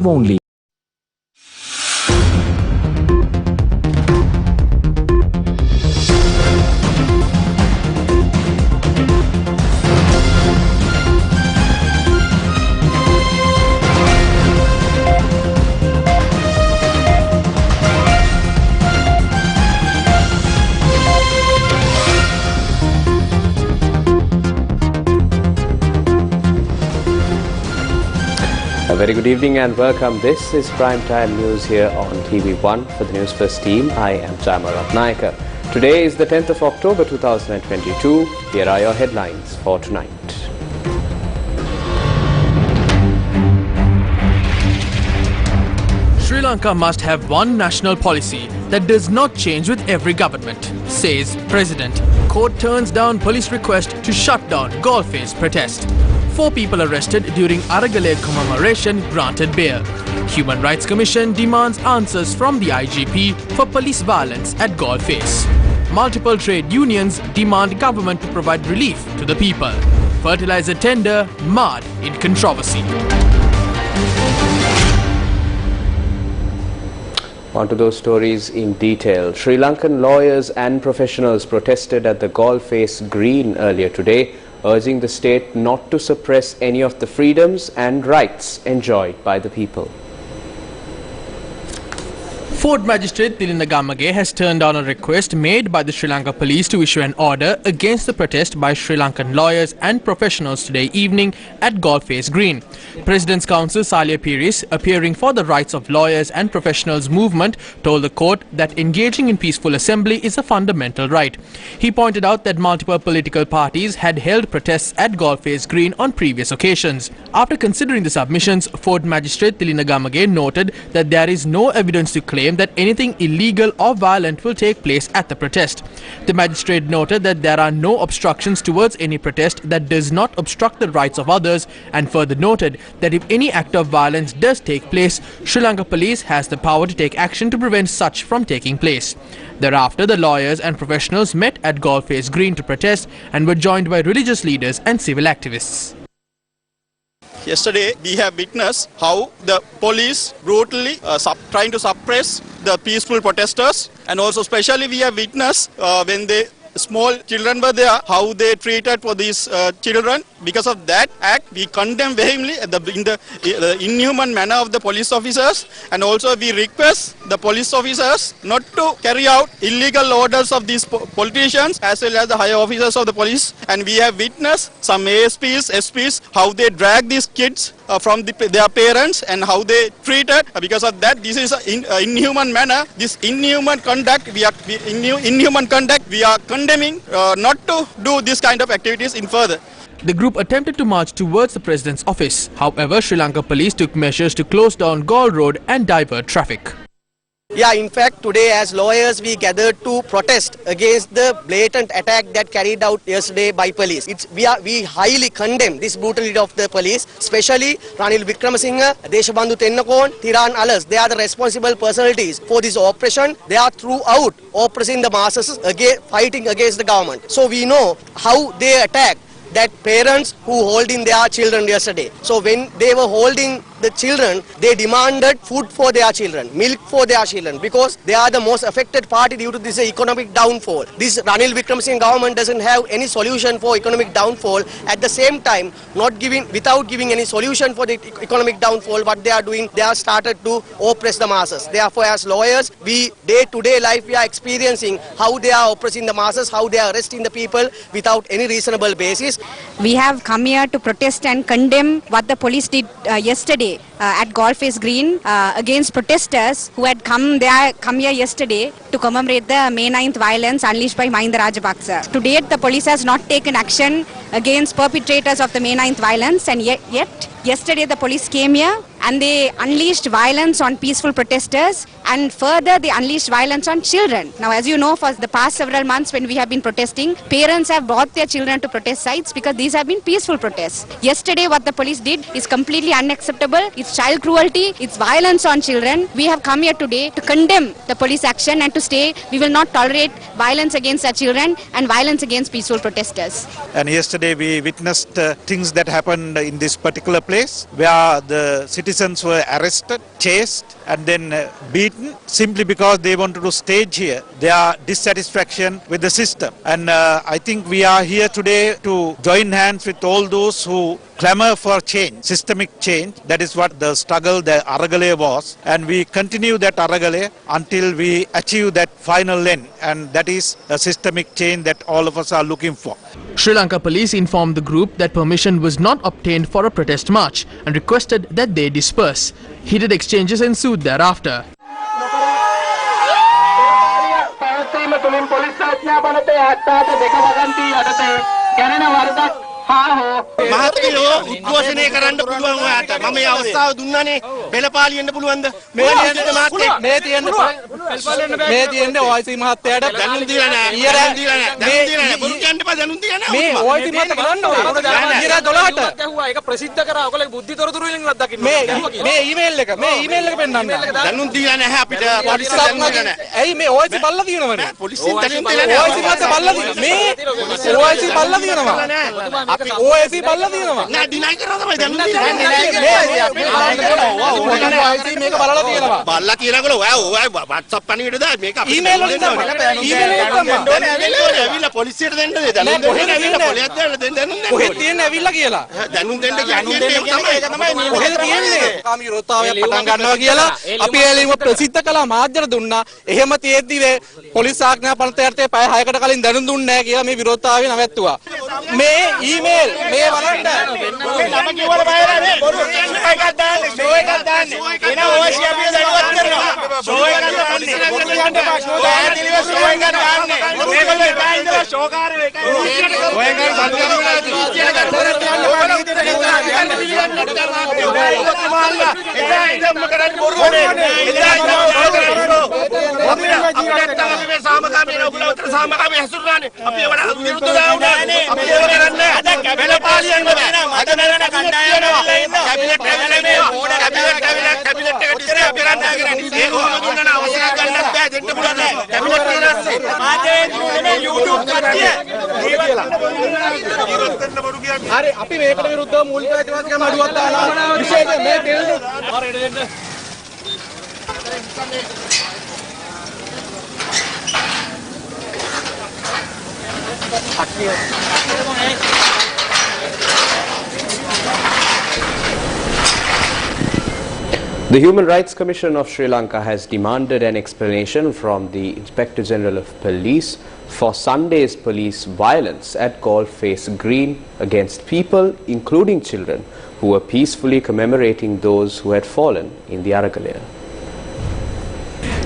only. A very good evening and welcome. This is Primetime News here on TV1 for the Newsfirst team. I am Jama Ratnayaka. Today is the 10th of October 2022. Here are your headlines for tonight. Sri Lanka must have one national policy that does not change with every government, says President. Court turns down police request to shut down Golface protest. 4 people arrested during Aragale commemoration granted bail. Human Rights Commission demands answers from the IGP for police violence at Golface. Multiple trade unions demand government to provide relief to the people. Fertilizer tender marred in controversy. On to those stories in detail. Sri Lankan lawyers and professionals protested at the Golface Green earlier today, urging the state not to suppress any of the freedoms and rights enjoyed by the people. Fort Magistrate Tilinda Gammage has turned down a request made by the Sri Lanka police to issue an order against the protest by Sri Lankan lawyers and professionals today evening at Golface Green. President's Counsel GL Peiris, appearing for the rights of lawyers and professionals movement, told the court that engaging in peaceful assembly is a fundamental right. He pointed out that multiple political parties had held protests at Golface Green on previous occasions. After considering the submissions, Fort Magistrate Tilinda Gammage noted that there is no evidence to claim that anything illegal or violent will take place at the protest. The magistrate noted that there are no obstructions towards any protest that does not obstruct the rights of others, and further noted that if any act of violence does take place, Sri Lanka police has the power to take action to prevent such from taking place. Thereafter, the lawyers and professionals met at Golface Green to protest and were joined by religious leaders and civil activists. Yesterday, we have witnessed how the police brutally trying to suppress the peaceful protesters, and also especially we have witnessed when the small children were there, how they treated for these children. Because of that act, we condemn vehemently the inhuman manner of the police officers, and also we request the police officers not to carry out illegal orders of these politicians as well as the higher officers of the police. And we have witnessed some ASPs, SPs, how they drag these kids from their parents and how they treated. Because of that, this is an inhuman manner. This inhuman conduct, we are condemning not to do this kind of activities in further. The group attempted to march towards the president's office. However, Sri Lanka police took measures to close down Gaul Road and divert traffic. Yeah, in fact, today as lawyers we gathered to protest against the blatant attack that carried out yesterday by police. We highly condemn this brutality of the police, especially Ranil Wickramasinghe, Deshabandhu Tennakon, Thiran Alas. They are the responsible personalities for this oppression. They are throughout oppressing the masses, fighting against the government. So we know how they attack that parents who holding their children yesterday. So when they were holding the children, they demanded food for their children, milk for their children, because they are the most affected party due to this economic downfall. This Ranil Wickramasinghe government doesn't have any solution for economic downfall. At the same time, without giving any solution for the economic downfall, what they are doing, they have started to oppress the masses. Therefore, as lawyers, we day-to-day life we are experiencing how they are oppressing the masses, how they are arresting the people without any reasonable basis. We have come here to protest and condemn what the police did yesterday at Golface Green against protesters who had come here yesterday to commemorate the May 9th violence unleashed by Mahinda Rajapaksa. To date, the police has not taken action against perpetrators of the May 9th violence, and yet yesterday the police came here and they unleashed violence on peaceful protesters, and further they unleashed violence on children. Now, as you know, for the past several months when we have been protesting, parents have brought their children to protest sites because these have been peaceful protests. Yesterday what the police did is completely unacceptable. It's child cruelty, it's violence on children. We have come here today to condemn the police action and to say we will not tolerate violence against our children and violence against peaceful protesters. And yesterday we witnessed things that happened in this particular place where the citizens citizens were arrested, chased and then beaten simply because they wanted to stage here their dissatisfaction with the system. And I think we are here today to join hands with all those who clamor for change, systemic change. That is what the struggle, the Aragale was. And we continue that Aragale until we achieve that final end. And that is a systemic change that all of us are looking for. Sri Lanka police informed the group that permission was not obtained for a protest march and requested that they disperse. Heated exchanges ensued thereafter. මහත්මයෝ උද්ඝෝෂණය කරන්න පුළුවන් ඔයාට මම මේ අවස්ථාව දුන්නානේ පෙළපාලි වෙන්න පුළුවන්ද මේ තියෙන්නේ මහත්මයා මේ තියෙන්නේ OIC මහත්තයාට දැනුම් දීලා නැහැ දැනුම් දීලා නැහැ බොරු කියන්න එපා දැනුම් දීලා නැහැ මේ OIC මහත්තයා බලන්න ඕනේ 12ට ගැහුවා ඒක ප්‍රසිද්ධ කරා ඔයගොල්ලෝ බුද්ධි තොරතුරු වලින් අත්දකින්න මේ ඊමේල් එක පෙන්නන්න දැනුම් දීලා නැහැ අපිට පොලිසිය දැනුම් දීලා නැහැ ඇයි මේ OIC බල්ලා තියෙනවනේ පොලිසියෙන් දැනුම් දීලා නැහැ OIC මහත්තයා බල්ලා තියෙනවා මේ OIC බල්ලා තියෙනවා අපි OIC බල්ලා තියෙනවා නෑ ඩිනයි කරනවා තමයි දැනුම් දීලා මේක බලලා තියෙනවා බල්ලා කියනකොට ඔයා WhatsApp පණිවිඩ දා මේක අපිට ඊමේල් වලින් ඇවිල්ලා පොලිසියට දෙන්න දැනුම් කොහෙද ඇවිල්ලා පොලිසියට දෙන්න දැනුම් දෙන්න කොහෙද තියෙන්නේ ඇවිල්ලා කියලා දැනුම් දෙන්න කියන්නේ ඒක තමයි කොහෙද තියෙන්නේ කාම විරෝධතාවය පටන් ගන්නවා කියලා අපි එළියම ප්‍රසිද්ධ කළා මාධ්‍යට දුන්නා එහෙම තියෙද්දි පොලිස් ආඥා පනත යටතේ පැය 6කට කලින් දැනුම් දුන්නේ නැහැ කියලා මේ විරෝධතාවය නැවැත්තුවා මේ ඊමේල් මේ බලන්න නම කිව්වල බයලා නේ බොරු එකක් දාන්නේ ෂෝ එකක් දාන්නේ එන OIC අපි දැනුවත් කරනවා ෂෝ එකක් දාන්නේ බොරු කියන්න එපා ෂෝ දාන්නේ ෂෝ එකක් දාන්නේ මේගොල්ලෝ එපා ඉඳලා ෂෝකාරයෝ එකයි ඔය එකයි හරි අපි මේකට විරුද්ධව මූලික අයිතිවාසිකම් අඩුවක් දානවා විශේෂයෙන් මේ දෙන්න The Human Rights Commission of Sri Lanka has demanded an explanation from the Inspector General of Police for Sunday's police violence at Golf Face Green against people, including children, who were peacefully commemorating those who had fallen in the Aragalaya.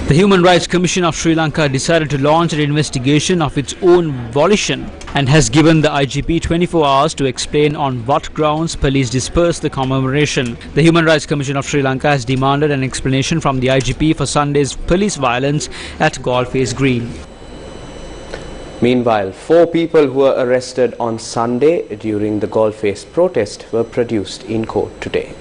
The Human Rights Commission of Sri Lanka decided to launch an investigation of its own volition and has given the IGP 24 hours to explain on what grounds police dispersed the commemoration. The Human Rights Commission of Sri Lanka has demanded an explanation from the IGP for Sunday's police violence at Golf Face Green. Meanwhile, 4 people who were arrested on Sunday during the Golf Face protest were produced in court today.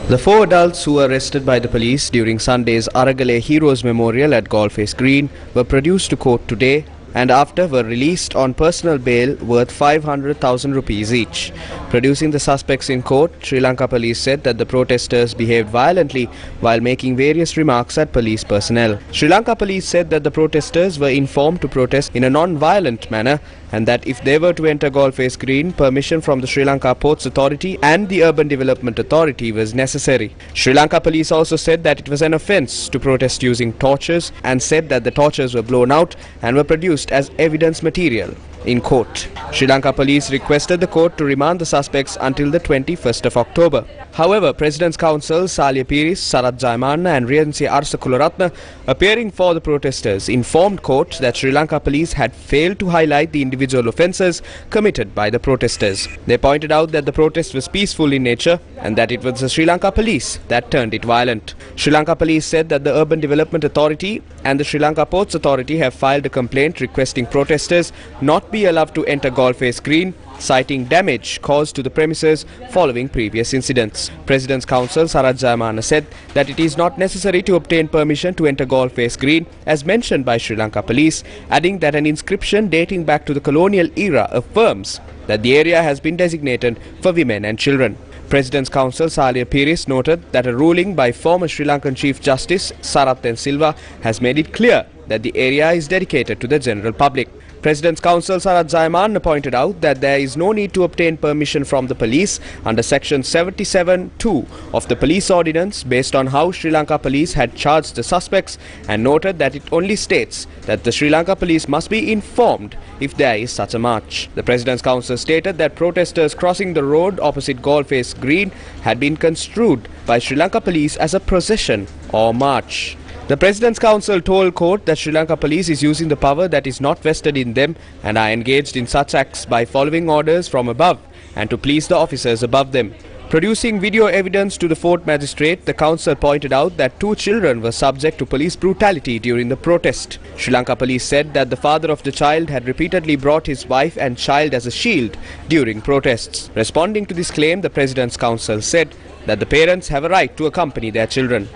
The 4 adults who were arrested by the police during Sunday's Aragale Heroes Memorial at Golf Face Green were produced to court today and after were released on personal bail worth 500,000 rupees each. Producing the suspects in court, Sri Lanka police said that the protesters behaved violently while making various remarks at police personnel. Sri Lanka police said that the protesters were informed to protest in a non-violent manner and that if they were to enter Golf Face Green, permission from the Sri Lanka Ports Authority and the Urban Development Authority was necessary. Sri Lanka police also said that it was an offence to protest using torches and said that the torches were blown out and were produced as evidence material in court. Sri Lanka police requested the court to remand the suspects until the 21st of October. However, President's Counsel GL Peiris, Sarath Jayamanna and Riyansi Arsa Kularatna, appearing for the protesters, informed court that Sri Lanka police had failed to highlight the individual offences committed by the protesters. They pointed out that the protest was peaceful in nature and that it was the Sri Lanka police that turned it violent. Sri Lanka police said that the Urban Development Authority and the Sri Lanka Ports Authority have filed a complaint requesting protesters not be allowed to enter Golf Face Green, citing damage caused to the premises following previous incidents. President's Counsel Sarath Jayamanna said that it is not necessary to obtain permission to enter Golf Face Green as mentioned by Sri Lanka police, adding that an inscription dating back to the colonial era affirms that the area has been designated for women and children. President's Counsel Lanka Peiris noted that a ruling by former Sri Lankan Chief Justice Sarath Silva has made it clear that the area is dedicated to the general public. President's Counsel Sarath pointed out that there is no need to obtain permission from the police under Section 77(2) of the Police Ordinance based on how Sri Lanka Police had charged the suspects, and noted that it only states that the Sri Lanka Police must be informed if there is such a march. The President's Counsel stated that protesters crossing the road opposite Goldface Green had been construed by Sri Lanka Police as a procession or march. The President's Counsel told court that Sri Lanka Police is using the power that is not vested in them and are engaged in such acts by following orders from above and to please the officers above them. Producing video evidence to the Fort Magistrate, the Counsel pointed out that 2 children were subject to police brutality during the protest. Sri Lanka Police said that the father of the child had repeatedly brought his wife and child as a shield during protests. Responding to this claim, the President's Counsel said that the parents have a right to accompany their children.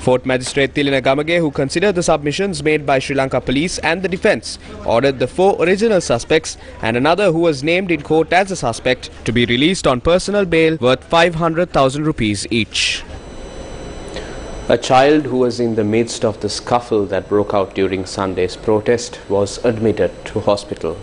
Fort Magistrate Tilina Gamage, who considered the submissions made by Sri Lanka Police and the defence, ordered the 4 original suspects and another who was named in court as a suspect to be released on personal bail worth 500,000 rupees each. A child who was in the midst of the scuffle that broke out during Sunday's protest was admitted to hospital.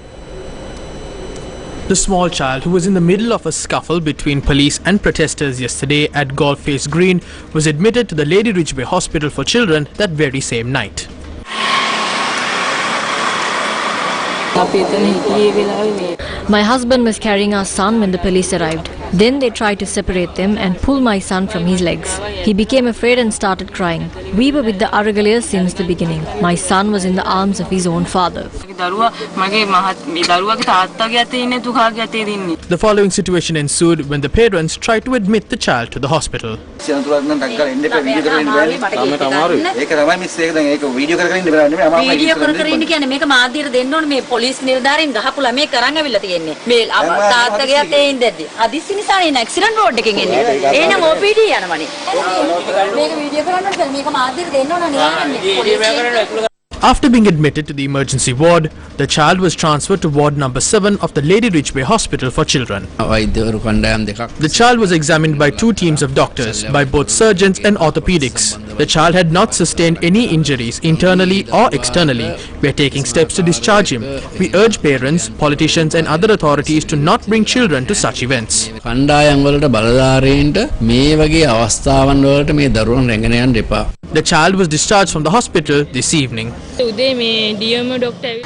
The small child, who was in the middle of a scuffle between police and protesters yesterday at Goldface Green, was admitted to the Lady Ridgeway Hospital for Children that very same night. My husband was carrying our son when the police arrived. Then they tried to separate them and pull my son from his legs. He became afraid and started crying. We were with the Aragalayas since the beginning. My son was in the arms of his own father. The following situation ensued when the parents tried to admit the child to the hospital. After being admitted to the emergency ward, the child was transferred to ward number 7 of the Lady Ridgeway Hospital for Children. The child was examined by 2 teams of doctors, by both surgeons and orthopedics. The child had not sustained any injuries internally or externally. We are taking steps to discharge him. We urge parents, politicians and other authorities to not bring children to such events. The child was discharged from the hospital this evening.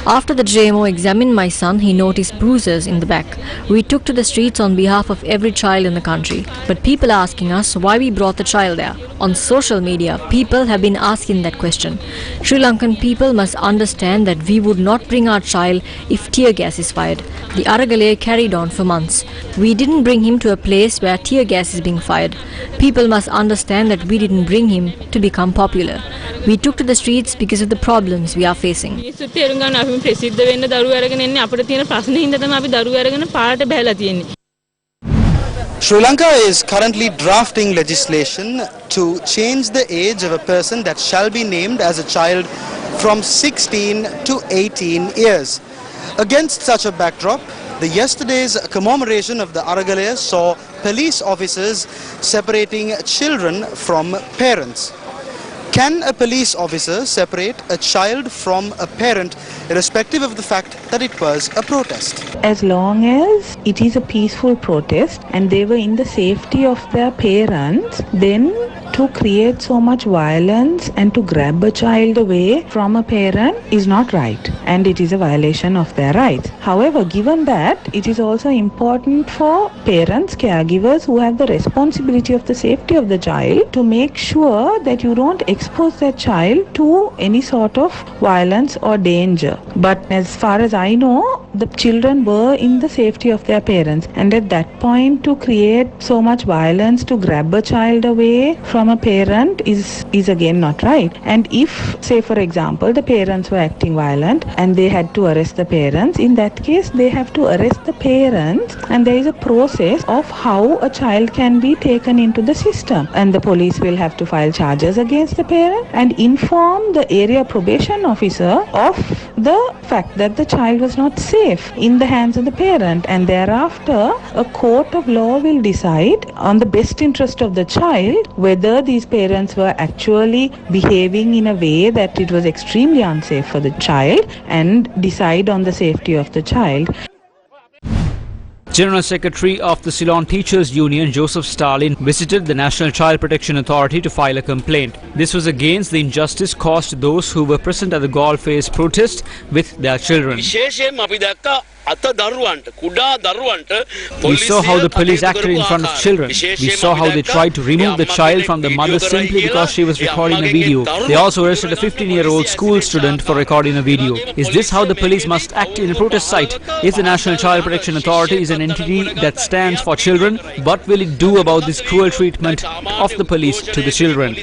After the JMO examined my son, he noticed bruises in the back. We took to the streets on behalf of every child in the country. But people are asking us why we brought the child there. On social media, people have been asking that question. Sri Lankan people must understand that we would not bring our child if tear gas is fired. The Aragalaya carried on for months. We didn't bring him to a place where tear gas is being fired. People must understand that we didn't bring him to become popular. We took to the streets because of the problems we are facing. Sri Lanka is currently drafting legislation to change the age of a person that shall be named as a child from 16 to 18 years. Against such a backdrop, yesterday's commemoration of the Aragalayas saw police officers separating children from parents. Can a police officer separate a child from a parent irrespective of the fact that it was a protest? As long as it is a peaceful protest and they were in the safety of their parents, then to create so much violence and to grab a child away from a parent is not right, and it is a violation of their rights. However, given that, it is also important for parents, caregivers who have the responsibility of the safety of the child to make sure that you don't expose that child to any sort of violence or danger. But as far as I know, the children were in the safety of their parents, and at that point to create so much violence to grab a child away from from a parent is again not right. And if, say for example, the parents were acting violent and they had to arrest the parents, in that case they have to arrest the parents, and there is a process of how a child can be taken into the system, and the police will have to file charges against the parent and inform the area probation officer of the fact that the child was not safe in the hands of the parent, and thereafter a court of law will decide on the best interest of the child whether these parents were actually behaving in a way that it was extremely unsafe for the child, and decide on the safety of the child. General Secretary of the Ceylon Teachers Union, Joseph Stalin, visited the National Child Protection Authority to file a complaint. This was against the injustice caused to those who were present at the Galle Face protest with their children. We saw how the police acted in front of children. We saw how they tried to remove the child from the mother simply because she was recording a video. They also arrested a 15-year-old school student for recording a video. Is this how the police must act in a protest site? If the National Child Protection Authority is an entity that stands for children, what will it do about this cruel treatment of the police to the children?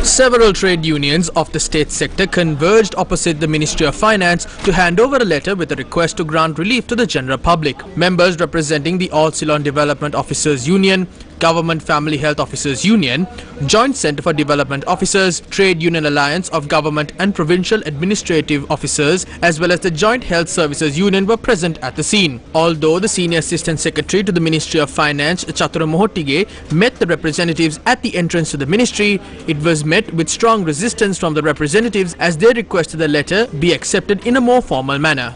Several trade unions of the state sector converged opposite the Ministry of Finance to hand over a letter with a request to grant relief to the general public. Members representing the All Ceylon Development Officers Union, Government Family Health Officers Union, Joint Centre for Development Officers, Trade Union Alliance of Government and Provincial Administrative Officers, as well as the Joint Health Services Union were present at the scene. Although the Senior Assistant Secretary to the Ministry of Finance, Chatura Mohottige, met the representatives at the entrance to the ministry, it was met with strong resistance from the representatives as they requested the letter be accepted in a more formal manner.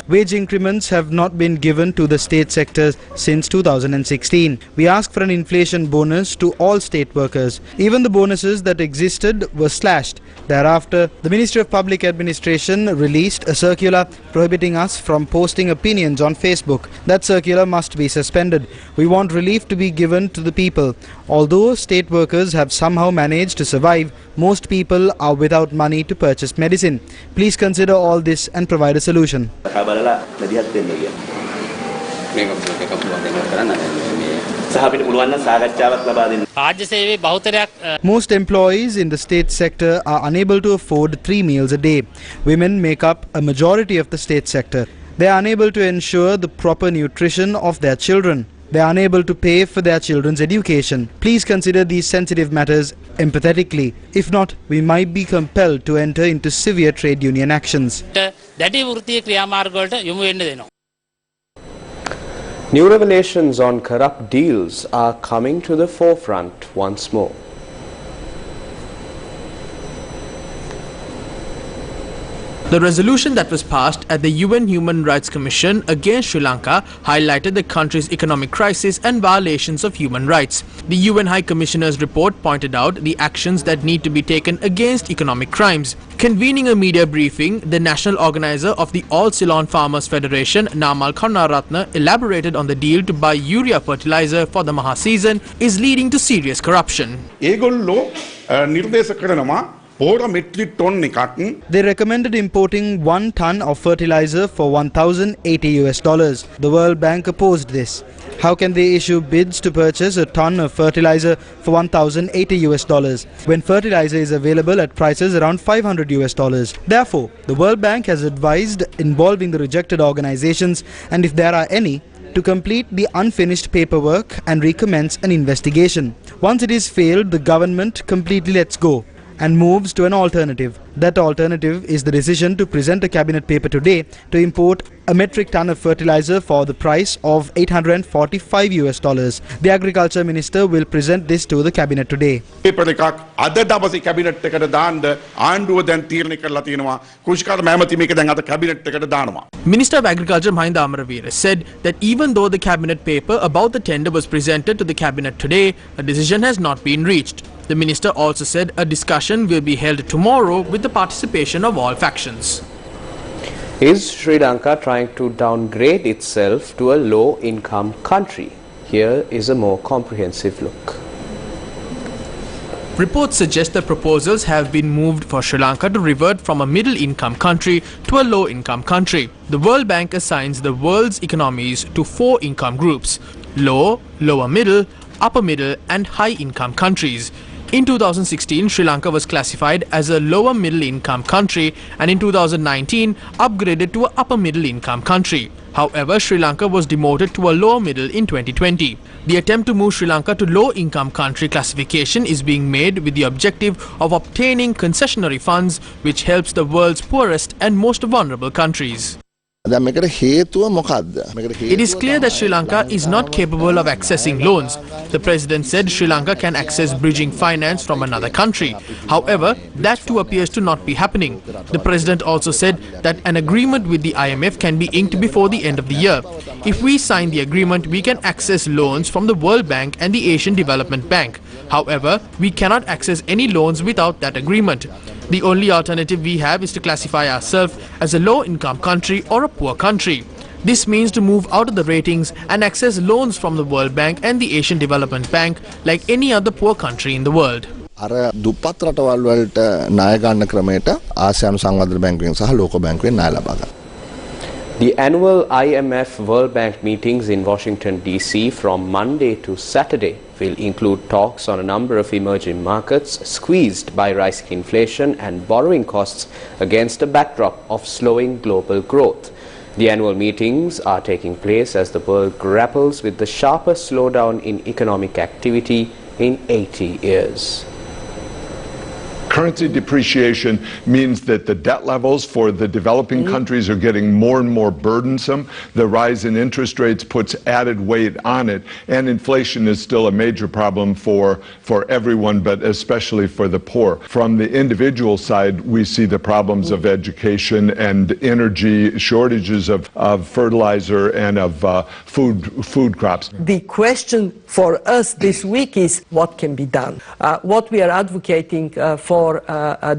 Wage increments have not been given to the state sector since 2016. We ask for an inflation bonus to all state workers. Even the bonuses that existed were slashed. Thereafter, the Ministry of Public Administration released a circular prohibiting us from posting opinions on Facebook. That circular must be suspended. We want relief to be given to the people. Although state workers have somehow managed to survive, most people are without money to purchase medicine. Please consider all this and provide a solution. Most employees in the state sector are unable to afford 3 meals a day. Women make up a majority of the state sector. They are unable to ensure the proper nutrition of their children. They are unable to pay for their children's education. Please consider these sensitive matters empathetically. If not, we might be compelled to enter into severe trade union actions. New revelations on corrupt deals are coming to the forefront once more. The resolution that was passed at the UN Human Rights Commission against Sri Lanka highlighted the country's economic crisis and violations of human rights. The UN High Commissioner's report pointed out the actions that need to be taken against economic crimes. Convening a media briefing, the national organizer of the All Ceylon Farmers Federation, Namal Kannaratne, elaborated on the deal to buy urea fertilizer for the Maha season is leading to serious corruption. They recommended importing 1 ton of fertilizer for $1,080. The World Bank opposed this. How can they issue bids to purchase a ton of fertilizer for $1,080 when fertilizer is available at prices around $500? Therefore, the World Bank has advised involving the rejected organizations, and if there are any, to complete the unfinished paperwork and recommence an investigation. Once it is failed, the government completely lets go and moves to an alternative. That alternative is the decision to present a cabinet paper today to import a metric ton of fertilizer for the price of $845. The Agriculture Minister will present this to the cabinet today. Minister of Agriculture Mahinda Amaraveera said that even though the cabinet paper about the tender was presented to the cabinet today, a decision has not been reached. The minister also said a discussion will be held tomorrow with the participation of all factions. Is Sri Lanka trying to downgrade itself to a low-income country? Here is a more comprehensive look. Reports suggest that proposals have been moved for Sri Lanka to revert from a middle-income country to a low-income country. The World Bank assigns the world's economies to 4 income groups: low, lower middle, upper middle and high-income countries. In 2016, Sri Lanka was classified as a lower middle income country and in 2019 upgraded to an upper middle income country. However, Sri Lanka was demoted to a lower middle in 2020. The attempt to move Sri Lanka to low income country classification is being made with the objective of obtaining concessionary funds, which helps the world's poorest and most vulnerable countries. It is clear that Sri Lanka is not capable of accessing loans. The President said Sri Lanka can access bridging finance from another country. However, that too appears to not be happening. The President also said that an agreement with the IMF can be inked before the end of the year. If we sign the agreement, we can access loans from the World Bank and the Asian Development Bank. However, we cannot access any loans without that agreement. The only alternative we have is to classify ourselves as a low-income country or a poor country. This means to move out of the ratings and access loans from the World Bank and the Asian Development Bank like any other poor country in the world. The annual IMF World Bank meetings in Washington, D.C. from Monday to Saturday will include talks on a number of emerging markets squeezed by rising inflation and borrowing costs against a backdrop of slowing global growth. The annual meetings are taking place as the world grapples with the sharpest slowdown in economic activity in 80 years. Currency depreciation means that the debt levels for the developing countries are getting more and more burdensome. The rise in interest rates puts added weight on it, and inflation is still a major problem for everyone, but especially for the poor. From the individual side, we see the problems of education and energy, shortages of fertilizer and of food crops. The question for us this week is what can be done. What we are advocating for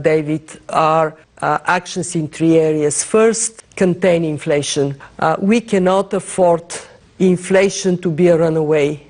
David, are actions in 3 areas. First, contain inflation. We cannot afford inflation to be a runaway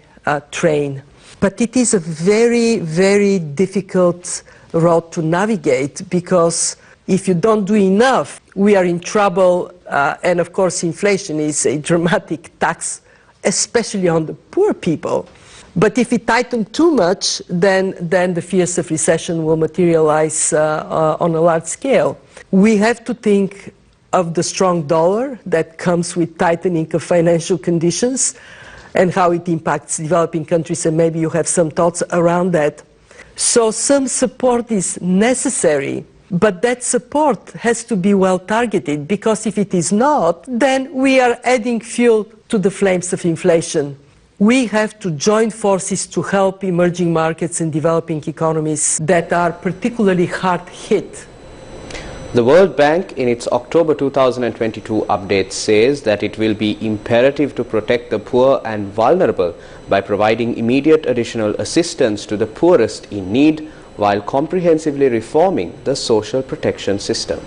train. But it is a very, very difficult road to navigate, because if you don't do enough, we are in trouble. And of course, inflation is a dramatic tax, especially on the poor people. But if we tighten too much, then the fears of recession will materialize on a large scale. We have to think of the strong dollar that comes with tightening of financial conditions and how it impacts developing countries, and maybe you have some thoughts around that. So some support is necessary, but that support has to be well targeted, because if it is not, then we are adding fuel to the flames of inflation. We have to join forces to help emerging markets and developing economies that are particularly hard hit. The World Bank, in its October 2022 update, says that it will be imperative to protect the poor and vulnerable by providing immediate additional assistance to the poorest in need, while comprehensively reforming the social protection system.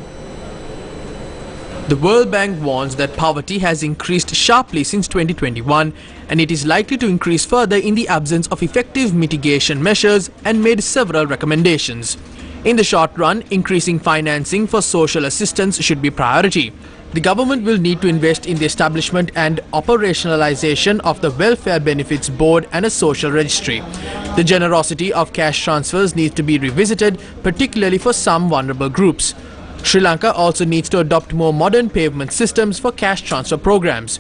The World Bank warns that poverty has increased sharply since 2021, and it is likely to increase further in the absence of effective mitigation measures, and made several recommendations. In the short run, increasing financing for social assistance should be priority. The government will need to invest in the establishment and operationalization of the Welfare Benefits Board and a social registry. The generosity of cash transfers needs to be revisited, particularly for some vulnerable groups. Sri Lanka also needs to adopt more modern payment systems for cash transfer programs.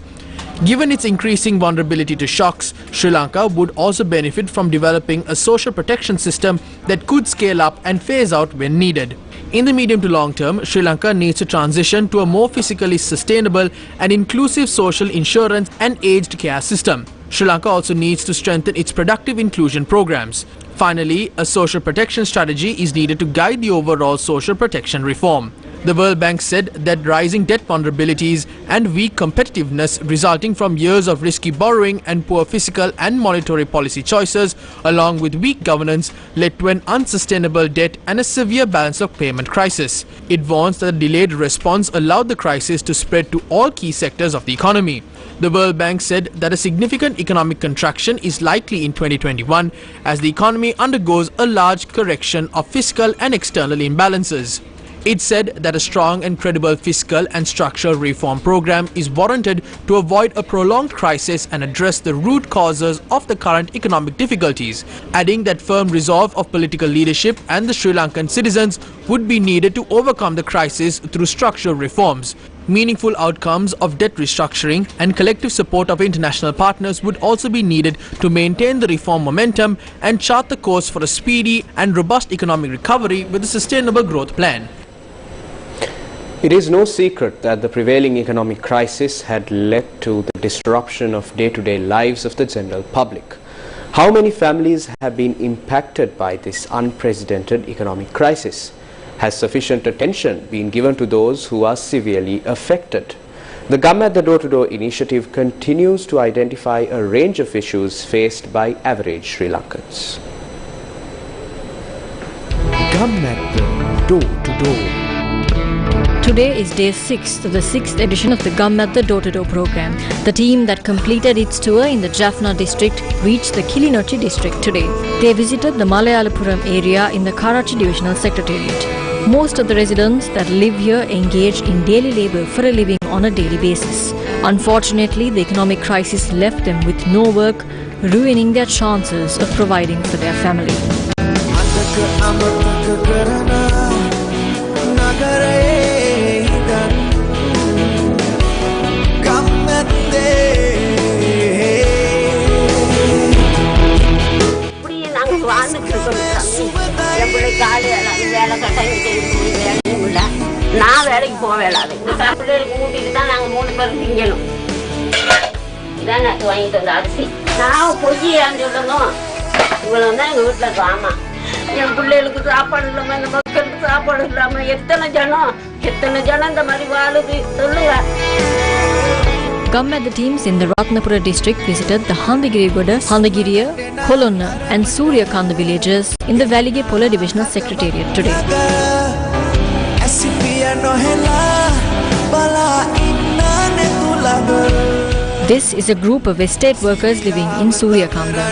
Given its increasing vulnerability to shocks, Sri Lanka would also benefit from developing a social protection system that could scale up and phase out when needed. In the medium to long term, Sri Lanka needs to transition to a more physically sustainable and inclusive social insurance and aged care system. Sri Lanka also needs to strengthen its productive inclusion programs. Finally, a social protection strategy is needed to guide the overall social protection reform. The World Bank said that rising debt vulnerabilities and weak competitiveness resulting from years of risky borrowing and poor fiscal and monetary policy choices, along with weak governance, led to an unsustainable debt and a severe balance of payment crisis. It warns that a delayed response allowed the crisis to spread to all key sectors of the economy. The World Bank said that a significant economic contraction is likely in 2021 as the economy undergoes a large correction of fiscal and external imbalances. It said that a strong and credible fiscal and structural reform program is warranted to avoid a prolonged crisis and address the root causes of the current economic difficulties, adding that firm resolve of political leadership and the Sri Lankan citizens would be needed to overcome the crisis through structural reforms. Meaningful outcomes of debt restructuring and collective support of international partners would also be needed to maintain the reform momentum and chart the course for a speedy and robust economic recovery with a sustainable growth plan. It is no secret that the prevailing economic crisis had led to the disruption of day-to-day lives of the general public. How many families have been impacted by this unprecedented economic crisis? Has sufficient attention been given to those who are severely affected? The Gum at the Door-to-Door initiative continues to identify a range of issues faced by average Sri Lankans. Gum at the Door-to-Door. Today is day 6 of the 6th edition of the Gum at the Door-to-Door program. The team that completed its tour in the Jaffna district reached the Kilinochchi district today. They visited the Malayalapuram area in the Karachi Divisional Secretariat. Most of the residents that live here engage in daily labour for a living on a daily basis. Unfortunately, the economic crisis left them with no work, ruining their chances of providing for their family. Gum at the teams in the Ratnapura district visited the Handagirigoda, Handagiriya, Kolonna and Suryakanda villages in the Valige Pola Divisional Secretariat today. This is a group of estate workers living in Suryakanda.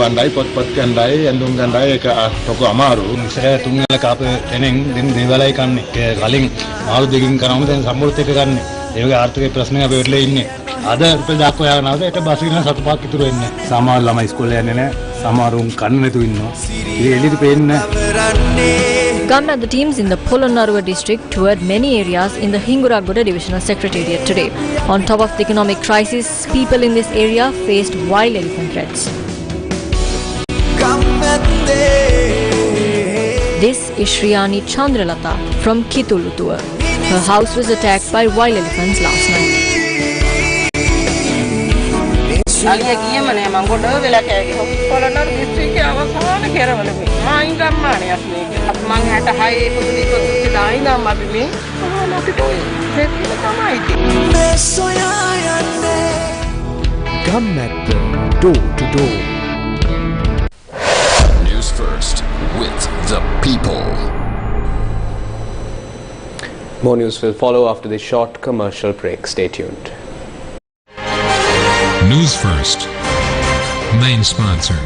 වණ්ඩයි පොත්පත් ගණ්ඩයි ඇඳුම් ගණ්ඩයි ඒක ලොකු අමාරු ඉස්සර තුන්වැල කාප එනෙන් දැන් දෙවලයි කන්නේ කලින් මාළු දෙකකින් කරාම දැන් සම්මුර්ත එක ගන්න ඒ වගේ ආර්ථික ප්‍රශ්න අපි වෙట్లේ ඉන්නේ අද රුපියල් 10ක් හොයාගෙනවද ඒක බස් එකෙන් සතුටක් ඉතුරු වෙන්නේ සමහර ළමයි ඉස්කෝලේ යන්නේ නැහැ සමහරුන් කන්නේ නැතුව ඉන්නවා ඉතින් එළියට පේන්නේ Gum at the teams in the Polonnaruwa district toured many areas in the Hinguragoda Divisional Secretariat today. On top of the economic crisis, people in this area faced wild elephant threats. This is Shriyani Chandralata from Kitulutua. Her house was attacked by wild elephants last night. Gum at the Door-to-Door. News First with the people. More news will follow after this short commercial break. Stay tuned. News First, main sponsor.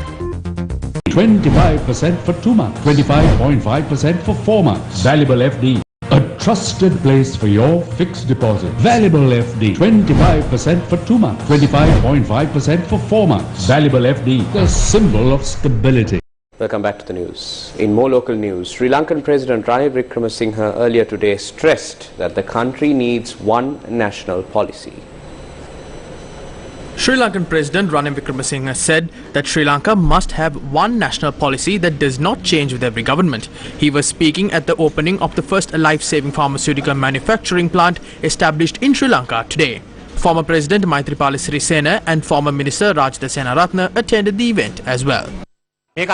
25% for 2 months, 25.5% for 4 months. Valuable FD, a trusted place for your fixed deposit. Valuable FD, 25% for 2 months, 25.5% for 4 months. Valuable FD, the symbol of stability. Welcome back to the news. In more local news, Sri Lankan President Ranil Wickremesinghe earlier today stressed that the country needs one national policy. Sri Lankan President Ranil Wickremesinghe said that Sri Lanka must have one national policy that does not change with every government. He was speaking at the opening of the first life-saving pharmaceutical manufacturing plant established in Sri Lanka today. Former President Maithripala Sirisena and former Minister Rajda Senaratne attended the event as well. This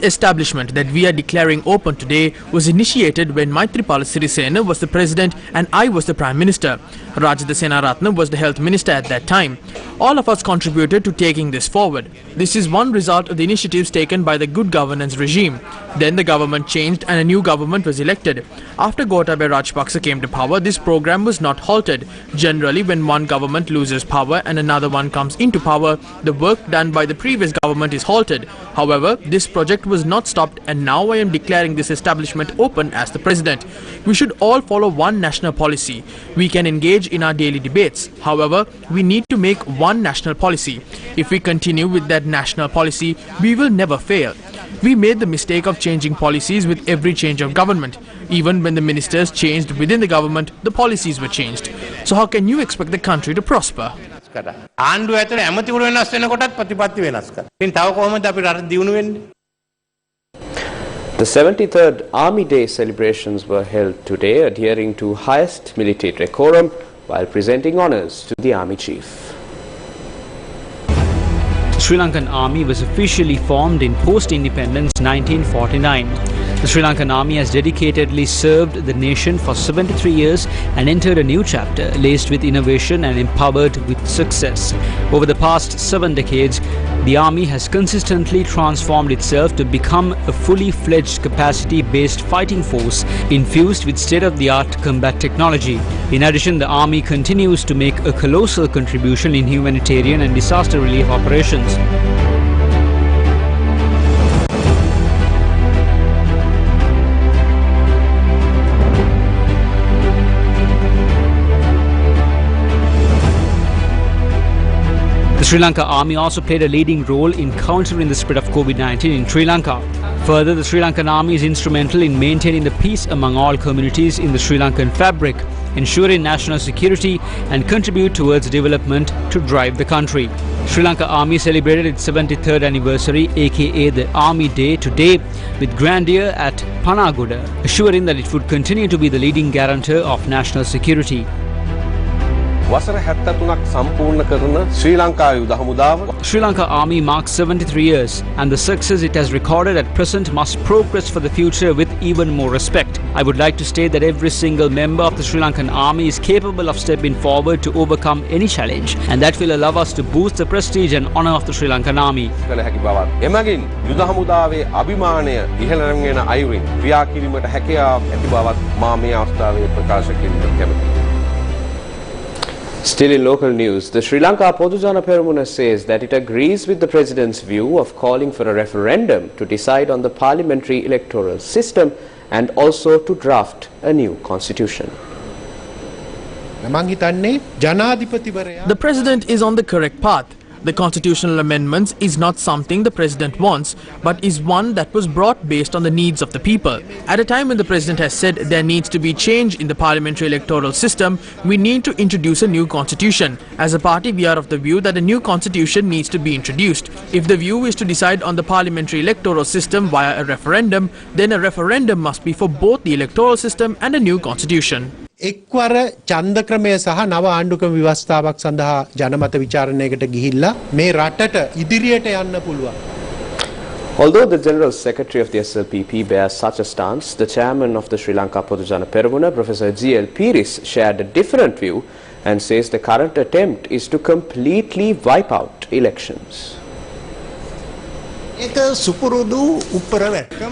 establishment that we are declaring open today was initiated when Maithripala Sirisena was the president and I was the Prime Minister. Rajda Senaratne was the health minister at that time. All of us contributed to taking this forward. This is one result of the initiatives taken by the good governance regime. Then the government changed and a new government was elected. After Gotabaya Rajapaksa came to power, this program was not halted. Generally, when one government loses power and another one comes into power, the work done by the previous government is halted. However, this project was not stopped, and now I am declaring this establishment open as the president. We should all follow one national policy. We can engage in our daily debates. However, we need to make one national policy. If we continue with that national policy, we will never fail. We made the mistake of changing policies with every change of government. Even when the ministers changed within the government, the policies were changed. So how can you expect the country to prosper? The 73rd Army Day celebrations were held today, adhering to highest military decorum while presenting honours to the Army Chief. The Sri Lankan Army was officially formed in post-independence 1949. The Sri Lankan Army has dedicatedly served the nation for 73 years and entered a new chapter laced with innovation and empowered with success. Over the past 7 decades, the Army has consistently transformed itself to become a fully fledged capacity-based fighting force infused with state-of-the-art combat technology. In addition, the Army continues to make a colossal contribution in humanitarian and disaster relief operations. The Sri Lanka Army also played a leading role in countering the spread of COVID-19 in Sri Lanka. Further, the Sri Lankan Army is instrumental in maintaining the peace among all communities in the Sri Lankan fabric, ensuring national security and contribute towards development to drive the country. Sri Lanka Army celebrated its 73rd anniversary, aka the Army Day, today with grandeur at Panagoda, assuring that it would continue to be the leading guarantor of national security. Sri Lanka Army marks 73 years, and the success it has recorded at present must progress for the future with even more respect. I would like to state that every single member of the Sri Lankan Army is capable of stepping forward to overcome any challenge, and that will allow us to boost the prestige and honour of the Sri Lankan Army. Still in local news, the Sri Lanka Podujana Peramuna says that it agrees with the President's view of calling for a referendum to decide on the parliamentary electoral system and also to draft a new constitution. The President is on the correct path. The constitutional amendments is not something the President wants, but is one that was brought based on the needs of the people. At a time when the President has said there needs to be change in the parliamentary electoral system, we need to introduce a new constitution. As a party, we are of the view that a new constitution needs to be introduced. If the view is to decide on the parliamentary electoral system via a referendum, then a referendum must be for both the electoral system and a new constitution. එක්වර ඡන්ද ක්‍රමය සහ නව ආණ්ඩුක්‍රම ව්‍යවස්ථාවක් සඳහා ජනමත විචාරණයකට ගිහිල්ලා මේ රටට ඉදිරියට යන්න පුළුවන්. Although the General Secretary of the SLPP bears such a stance, the chairman of the Sri Lanka Podujana Peramuna, Professor GL Peiris, shared a different view and says the current attempt is to completely wipe out elections.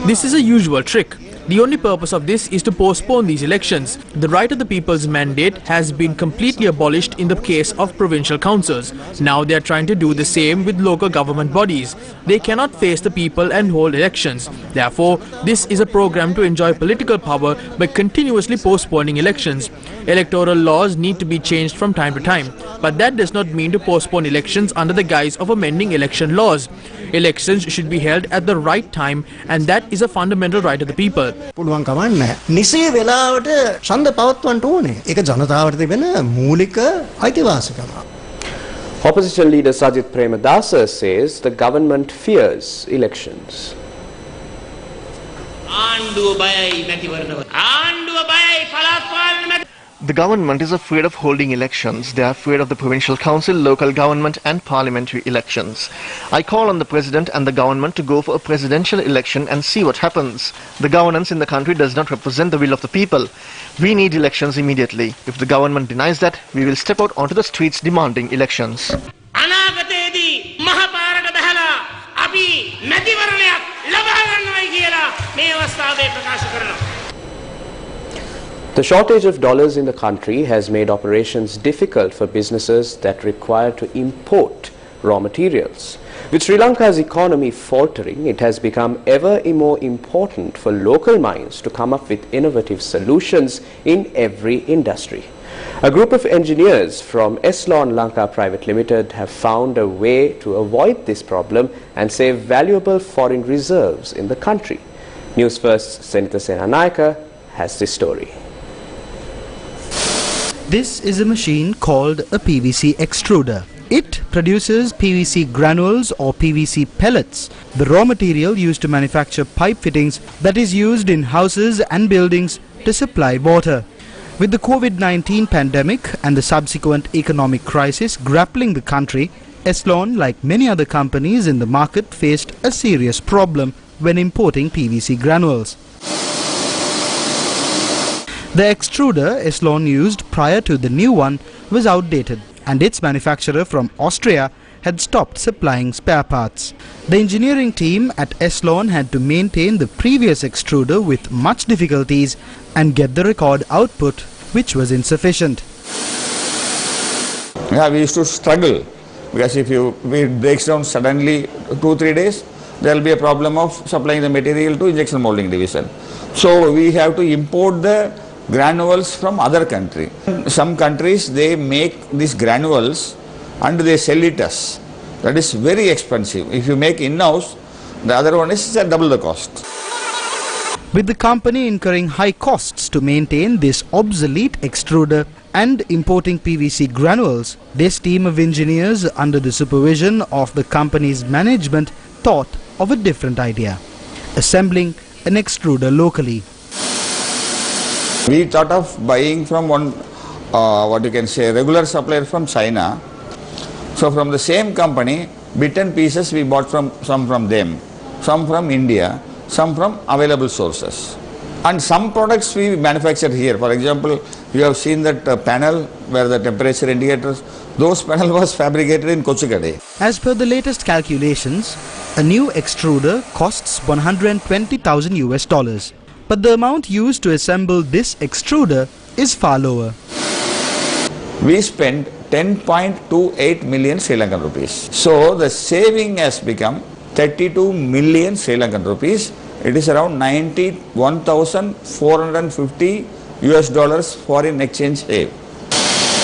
This is a usual trick. The only purpose of this is to postpone these elections. The right of the people's mandate has been completely abolished in the case of provincial councils. Now they are trying to do the same with local government bodies. They cannot face the people and hold elections. Therefore, this is a program to enjoy political power by continuously postponing elections. Electoral laws need to be changed from time to time, but that does not mean to postpone elections under the guise of amending election laws. Elections should be held at the right time, and that is a fundamental right of the people. පුළුවන් කමක් නැහැ. නිසි වෙලාවට ඡන්ද පවත්වන්න ඕනේ. ඒක ජනතාවට තිබෙන මූලික අයිතිවාසිකම. Opposition leader Sajith Premadasa says the government fears elections. The government is afraid of holding elections. They are afraid of the provincial council, local government and parliamentary elections. I call on the president and the government to go for a presidential election and see what happens. The governance in the country does not represent the will of the people. We need elections immediately. If the government denies that, we will step out onto the streets demanding elections. The shortage of dollars in the country has made operations difficult for businesses that require to import raw materials. With Sri Lanka's economy faltering, it has become ever more important for local minds to come up with innovative solutions in every industry. A group of engineers from Stalin Lanka Private Limited have found a way to avoid this problem and save valuable foreign reserves in the country. Newsfirst's Senita Senanayaka has this story. This is a machine called a PVC Extruder. It produces PVC granules or PVC pellets, the raw material used to manufacture pipe fittings that is used in houses and buildings to supply water. With the COVID-19 pandemic and the subsequent economic crisis grappling the country, Stalin, like many other companies in the market, faced a serious problem when importing PVC granules. The extruder Stalin used prior to the new one was outdated, and its manufacturer from Austria had stopped supplying spare parts. The engineering team at Stalin had to maintain the previous extruder with much difficulties and get the record output, which was insufficient. Yeah, we used to struggle because if it breaks down suddenly 2-3 days, there will be a problem of supplying the material to injection molding division. So we have to import the granules from other country. Some countries, they make these granules and they sell it us. That is very expensive. If you make in-house, the other one is double the cost. With the company incurring high costs to maintain this obsolete extruder and importing PVC granules, this team of engineers under the supervision of the company's management thought of a different idea: assembling an extruder locally. We thought of buying from one, regular supplier from China. So from the same company, bit and pieces we bought some from them, some from India, some from available sources. And some products we manufactured here. For example, you have seen that panel where the temperature indicators, those panel was fabricated in Kochukade. As per the latest calculations, a new extruder costs $120,000. But the amount used to assemble this extruder is far lower. We spent 10.28 million Sri Lankan rupees. So the saving has become 32 million Sri Lankan rupees. It is around $91,450 foreign exchange save.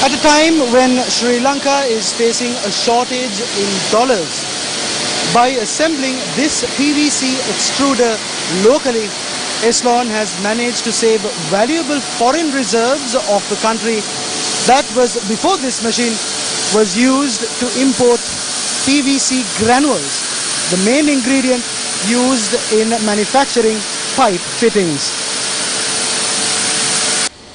At a time when Sri Lanka is facing a shortage in dollars, by assembling this PVC extruder locally, Stalin has managed to save valuable foreign reserves of the country that was, before this machine, was used to import PVC granules, the main ingredient used in manufacturing pipe fittings.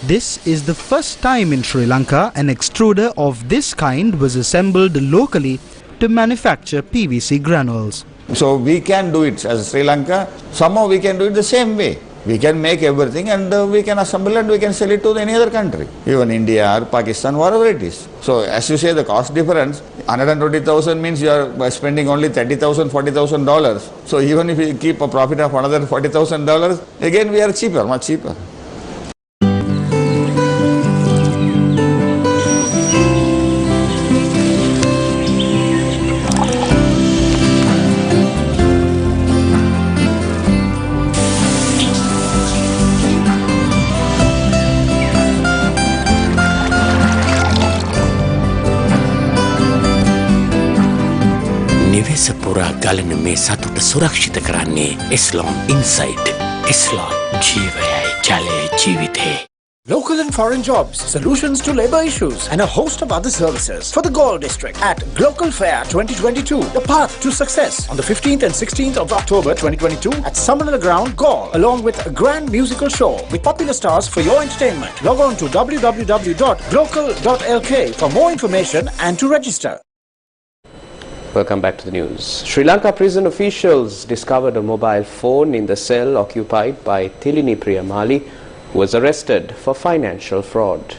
This is the first time in Sri Lanka an extruder of this kind was assembled locally to manufacture PVC granules. So we can do it as Sri Lanka, somehow we can do it the same way. We can make everything and we can assemble and we can sell it to any other country, even India or Pakistan, whatever it is. So as you say, the cost difference, 120,000 means you are spending only $30,000, $40,000. So even if we keep a profit of another $40,000, again we are cheaper, much cheaper. පුරා ගලන මේ සතුට සුරක්ෂිත කරන්නේ Stalin Inside. Stalin ජීවයයි ජලයේ ජීවිතේ. local and foreign jobs, solutions to labour issues, and a host of other services for the Galle District at Glocal Fair 2022, the path to success, on the 15th and 16th of October 2022 at Summerler Ground, Galle, along with a grand musical show with popular stars for your entertainment. Log on to www.glocal.lk for more information and to register. Welcome back to the news. Sri Lanka prison officials discovered a mobile phone in the cell occupied by Thilini Priyamali, who was arrested for financial fraud.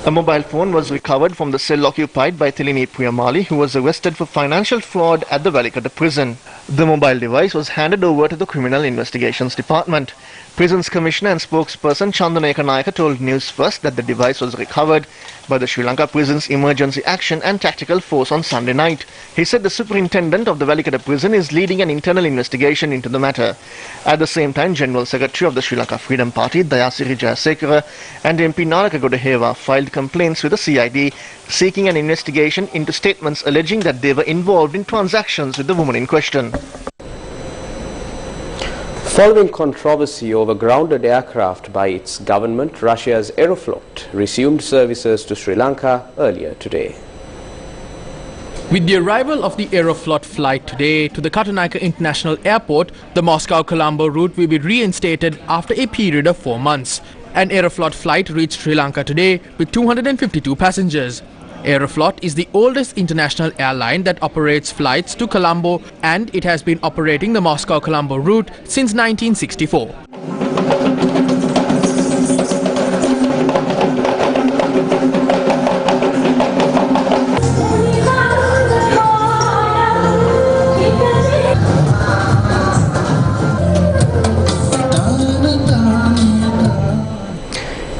A mobile phone was recovered from the cell occupied by Thilini Priyamali, who was arrested for financial fraud at the Lanka Prison. The mobile device was handed over to the Criminal Investigations Department. Prisons Commissioner and spokesperson Chandana Ekanayaka told Newsfirst that the device was recovered by the Sri Lanka Prison's Emergency Action and Tactical Force on Sunday night. He said the superintendent of the Lanka Prison is leading an internal investigation into the matter. At the same time, General Secretary of the Sri Lanka Freedom Party, Dayasiri Jayasekara, and MP Naraka Godahewa filed complaints with the CID, seeking an investigation into statements alleging that they were involved in transactions with the woman in question. Following controversy over grounded aircraft by its government, Russia's Aeroflot resumed services to Sri Lanka earlier today. With the arrival of the Aeroflot flight today to the Katunaika International Airport, the Moscow-Colombo route will be reinstated after a period of 4 months. An Aeroflot flight reached Sri Lanka today with 252 passengers. Aeroflot is the oldest international airline that operates flights to Colombo, and it has been operating the Moscow-Colombo route since 1964.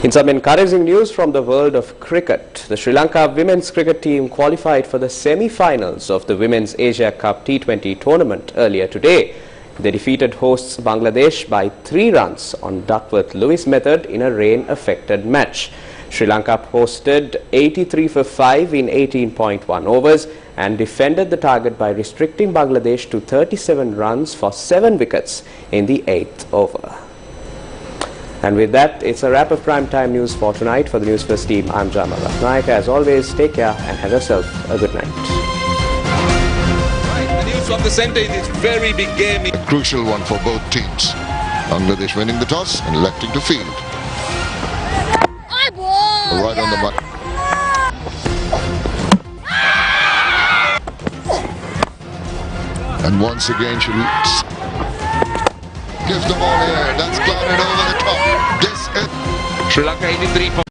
In some encouraging news from the world of cricket, the Sri Lanka women's cricket team qualified for the semi-finals of the Women's Asia Cup T20 tournament earlier today. They defeated hosts Bangladesh by 3 runs on Duckworth-Lewis method in a rain-affected match. Sri Lanka posted 83 for 5 in 18.1 overs and defended the target by restricting Bangladesh to 37 runs for 7 wickets in the 8th over. And with that, it's a wrap of primetime news for tonight. For the Newsfirst team, I'm Jamal Ratnayaka. As always, take care and have yourself a good night. Right, the news from the centre is this very big game. A crucial one for both teams. Bangladesh winning the toss and electing to field. Right on the mark. And once again, she gives the ball here. That's clouded over the top. This is Sri Lanka 83 for